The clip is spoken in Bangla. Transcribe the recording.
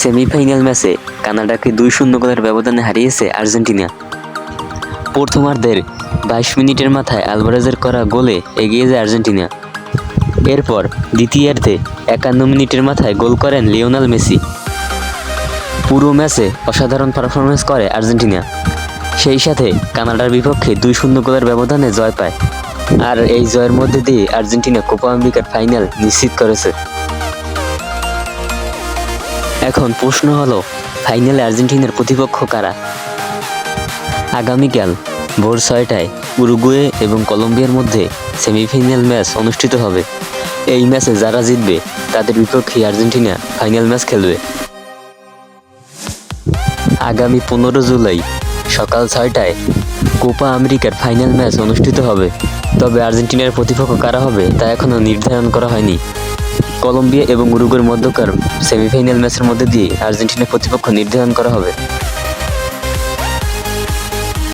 সেমিফাইনাল ম্যাচে কানাডাকে 2-0 গোলের ব্যবধানে হারিয়েছে আর্জেন্টিনা। প্রথমার্ধের 22 মিনিটের মাথায় আলভারেজের করা গোলে এগিয়ে যায় আর্জেন্টিনা। এরপর দ্বিতীয়ার্ধে 51 মিনিটের মাথায় গোল করেন লিওনেল মেসি। পুরো ম্যাচে অসাধারণ পারফরমেন্স করে আর্জেন্টিনা। সেই সাথে কানাডার বিপক্ষে 2-0 গোলের ব্যবধানে জয় পায়। আর এই জয়ের মধ্যে দিয়ে আর্জেন্টিনা কোপা আমেরিকার ফাইনাল নিশ্চিত করেছে। এখন প্রশ্ন হলো, ফাইনালে আর্জেন্টিনার প্রতিপক্ষ কারা? আগামীকাল ভোর 6টায় উরুগুয়ে এবং কলম্বিয়ার মধ্যে সেমিফাইনাল ম্যাচ অনুষ্ঠিত হবে। এই ম্যাচে যারা জিতবে তাদের বিপক্ষে আর্জেন্টিনা ফাইনাল ম্যাচ খেলবে। আগামী 15 জুলাই সকাল 6টায় কোপা আমেরিকার ফাইনাল ম্যাচ অনুষ্ঠিত হবে। তবে আর্জেন্টিনার প্রতিপক্ষ কারা হবে তা এখনও নির্ধারণ করা হয়নি। কলম্বিয়া এবং উরুগুয়ের মধ্যকার সেমিফাইনাল ম্যাচের মধ্যে দিয়ে আর্জেন্টিনার প্রতিপক্ষ নির্ধারণ করা হবে।